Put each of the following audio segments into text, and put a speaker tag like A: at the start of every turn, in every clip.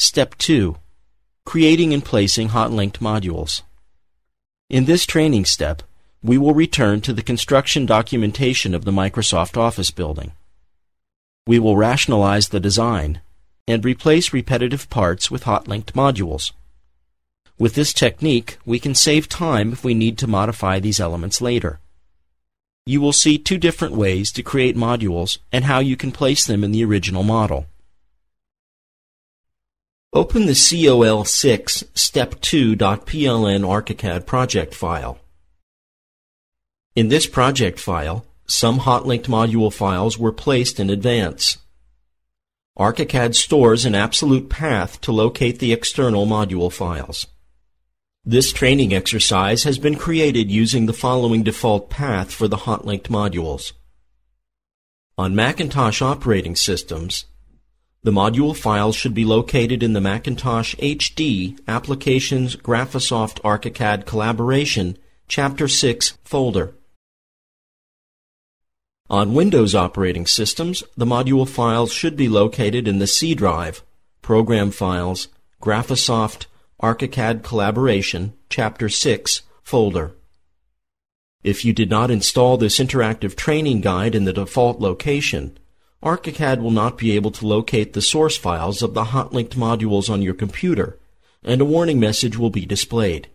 A: Step 2. Creating and placing hot-linked modules. In this training step, we will return to the construction documentation of the Microsoft Office building. We will rationalize the design and replace repetitive parts with hot-linked modules. With this technique, we can save time if we need to modify these elements later. You will see two different ways to create modules and how you can place them in the original model. Open the COL6 Step2.pln ArchiCAD project file. In this project file, some hot-linked module files were placed in advance. ArchiCAD stores an absolute path to locate the external module files. This training exercise has been created using the following default path for the hot-linked modules. On Macintosh operating systems, the module files should be located in the Macintosh HD Applications GRAPHISOFT ArchiCAD Collaboration Chapter 6 folder. On Windows operating systems, the module files should be located in the C drive, Program Files, GRAPHISOFT ArchiCAD Collaboration Chapter 6 folder. If you did not install this interactive training guide in the default location, ArchiCAD will not be able to locate the source files of the hot-linked modules on your computer, and a warning message will be displayed.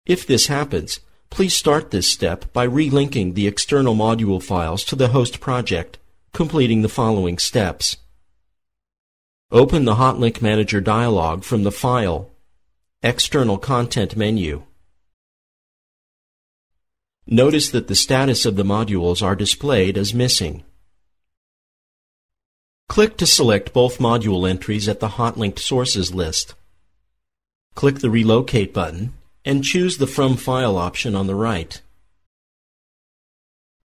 A: If this happens, please start this step by relinking the external module files to the host project, completing the following steps. Open the Hotlink Manager dialog from the File, External Content menu. Notice that the status of the modules are displayed as missing. Click to select both module entries at the Hotlinked Sources list. Click the Relocate button and choose the From File option on the right.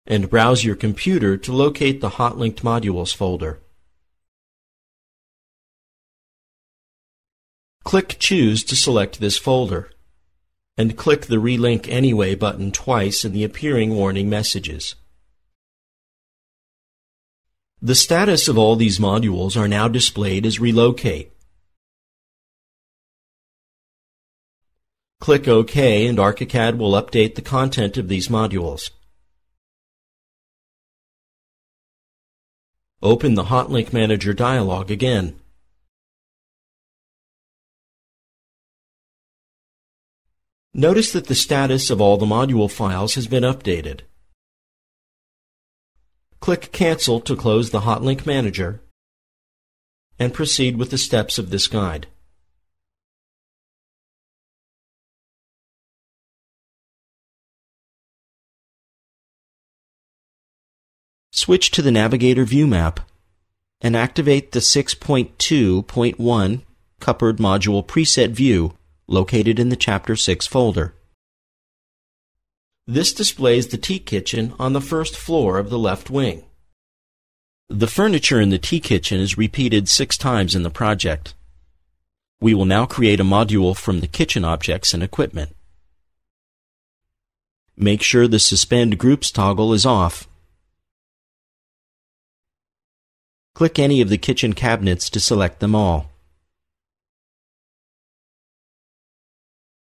A: And browse your computer to locate the Hotlinked Modules folder. Click Choose to select this folder, and click the Relink Anyway button twice in the appearing warning messages. The status of all these modules are now displayed as Relocate. Click OK and ArchiCAD will update the content of these modules. Open the Hotlink Manager dialog again. Notice that the status of all the module files has been updated. Click Cancel to close the Hotlink Manager and proceed with the steps of this guide. Switch to the Navigator view map and activate the 6.2.1 Cupboard Module Preset View located in the Chapter 6 folder. This displays the tea kitchen on the first floor of the left wing. The furniture in the tea kitchen is repeated 6 times in the project. We will now create a module from the kitchen objects and equipment. Make sure the Suspend Groups toggle is off. Click any of the kitchen cabinets to select them all.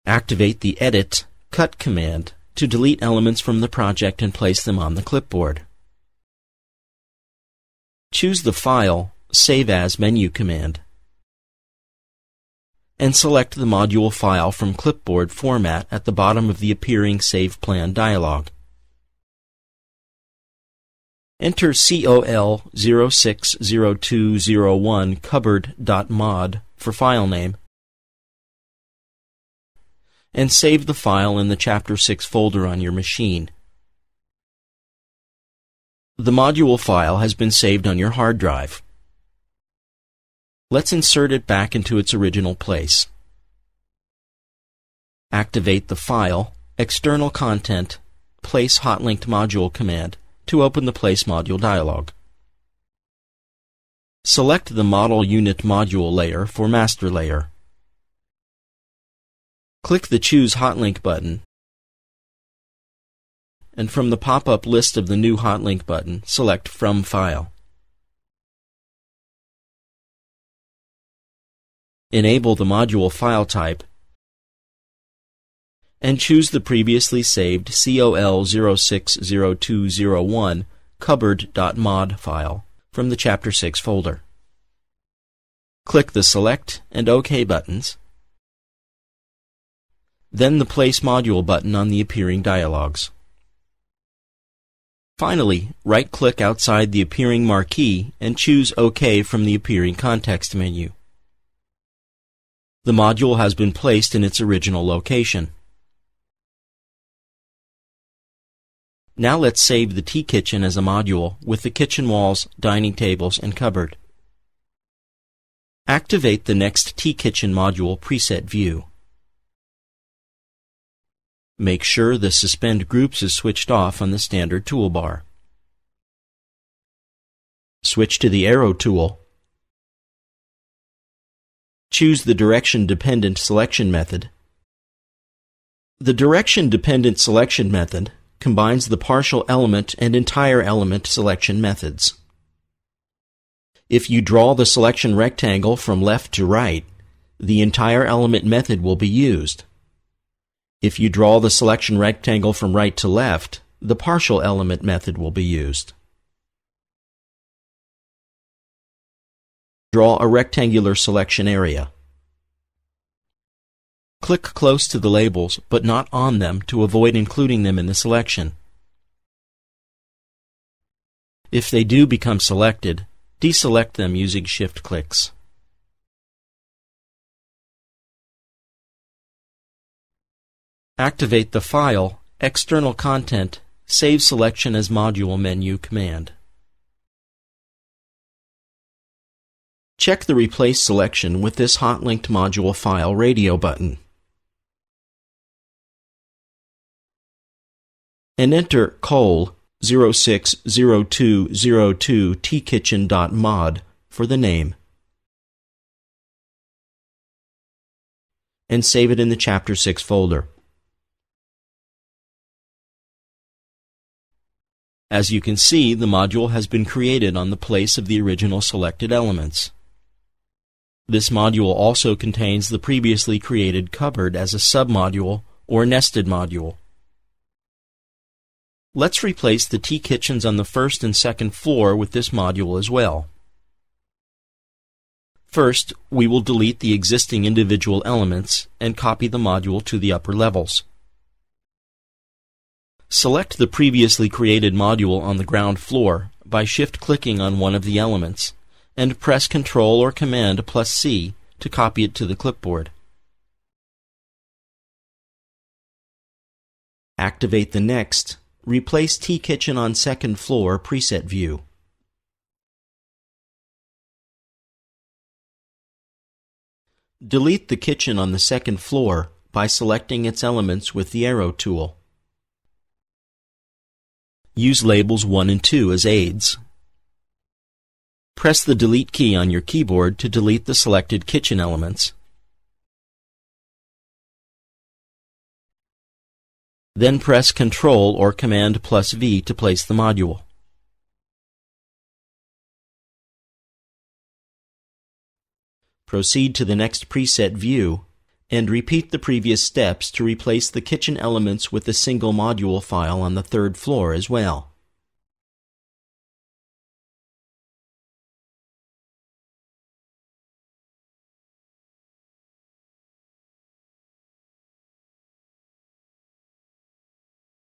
A: Activate the Edit, Cut command to delete elements from the project and place them on the clipboard. Choose the File, Save As menu command, and select the module file from clipboard format at the bottom of the appearing Save Plan dialog. Enter COL060201 cupboard.mod for file name, and save the file in the Chapter 6 folder on your machine. The module file has been saved on your hard drive. Let's insert it back into its original place. Activate the File, External Content, Place Hotlinked Module command to open the Place Module dialog. Select the Model Unit Module layer for Master Layer. Click the Choose Hotlink button, and from the pop-up list of the new Hotlink button, select From File. enable the module file type, and choose the previously saved COL060201 cupboard.mod file from the Chapter 6 folder. Click the Select and OK buttons, then the Place Module button on the appearing dialogs. Finally, right-click outside the appearing marquee and choose OK from the appearing context menu. The module has been placed in its original location. Now let's save the T-Kitchen as a module with the kitchen walls, dining tables, and cupboard. Activate the next T-Kitchen module preset view. Make sure the Suspend Groups is switched off on the standard toolbar. Switch to the Arrow tool. Choose the Direction-Dependent Selection method. The Direction-Dependent Selection method combines the partial element and entire element selection methods. If you draw the selection rectangle from left to right, the entire element method will be used. If you draw the selection rectangle from right to left, the partial element method will be used. Draw a rectangular selection area. Click close to the labels, but not on them, to avoid including them in the selection. If they do become selected, deselect them using shift clicks. Activate the File, External Content, Save Selection as Module menu command. Check the Replace selection with this Hotlinked Module File radio button. And enter col 060202 tkitchen.mod for the name. And save it in the Chapter 6 folder. As you can see, the module has been created on the place of the original selected elements. This module also contains the previously created cupboard as a submodule or nested module. Let's replace the T-Kitchens on the first and second floor with this module as well. First, we will delete the existing individual elements and copy the module to the upper levels. Select the previously created module on the ground floor by shift-clicking on one of the elements and press Ctrl or Command plus C to copy it to the clipboard. Activate the next Replace T-Kitchen on second floor preset view. Delete the kitchen on the second floor by selecting its elements with the Arrow tool. Use labels 1 and 2 as aids. Press the Delete key on your keyboard to delete the selected kitchen elements. Then press Ctrl or Command plus V to place the module. Proceed to the next preset view and repeat the previous steps to replace the kitchen elements with the single module file on the third floor as well.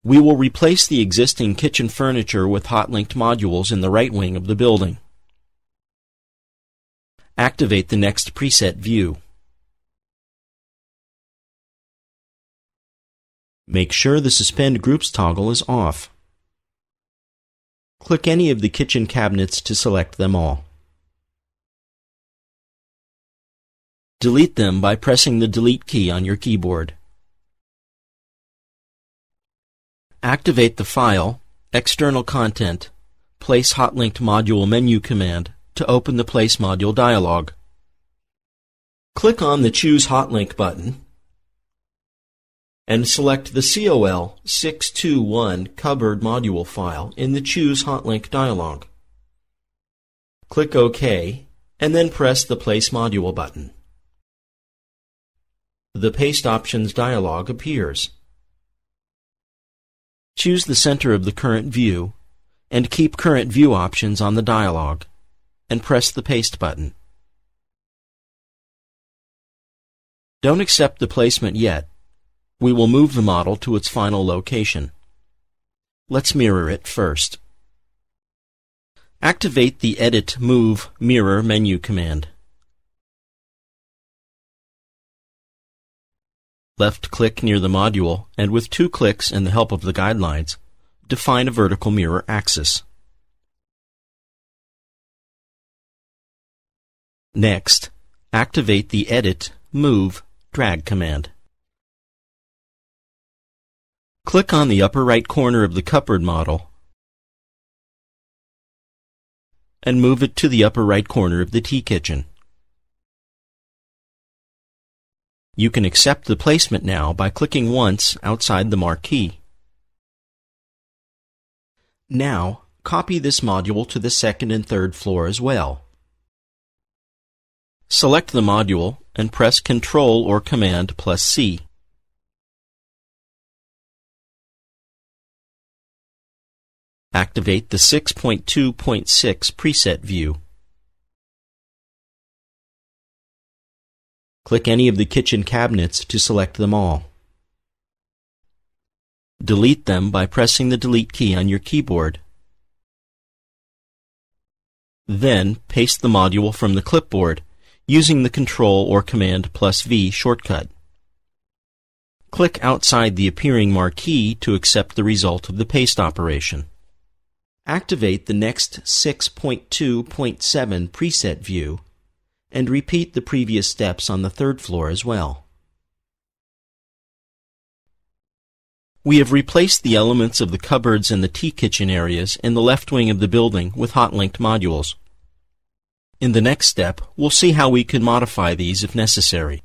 A: We will replace the existing kitchen furniture with hot-linked modules in the right wing of the building. Activate the next preset view. Make sure the Suspend Groups toggle is off. Click any of the kitchen cabinets to select them all. Delete them by pressing the Delete key on your keyboard. Activate the File, External Content, Place Hotlinked Module menu command to open the Place Module dialog. Click on the Choose Hotlink button and select the COL621 Cupboard Module file in the Choose Hotlink dialog. Click OK and then press the Place Module button. The Paste Options dialog appears. Choose the center of the current view and keep Current View options on the dialog, and press the Paste button. Don't accept the placement yet. We will move the model to its final location. Let's mirror it first. Activate the Edit, Move, Mirror menu command. Left-click near the module, and with 2 clicks and the help of the guidelines, define a vertical mirror axis. Next, activate the Edit, Move, Drag command. Click on the upper right corner of the cupboard model and move it to the upper right corner of the tea kitchen. You can accept the placement now by clicking once outside the marquee. Now, copy this module to the second and third floor as well. Select the module and press Ctrl or Command plus C. Activate the 6.2.6 preset view. Click any of the kitchen cabinets to select them all. Delete them by pressing the Delete key on your keyboard. Then paste the module from the clipboard using the Ctrl or Command plus V shortcut. Click outside the appearing marquee to accept the result of the paste operation. Activate the next 6.2.7 preset view and repeat the previous steps on the third floor as well. We have replaced the elements of the cupboards and the tea kitchen areas in the left wing of the building with hot-linked modules. In the next step, we'll see how we can modify these if necessary.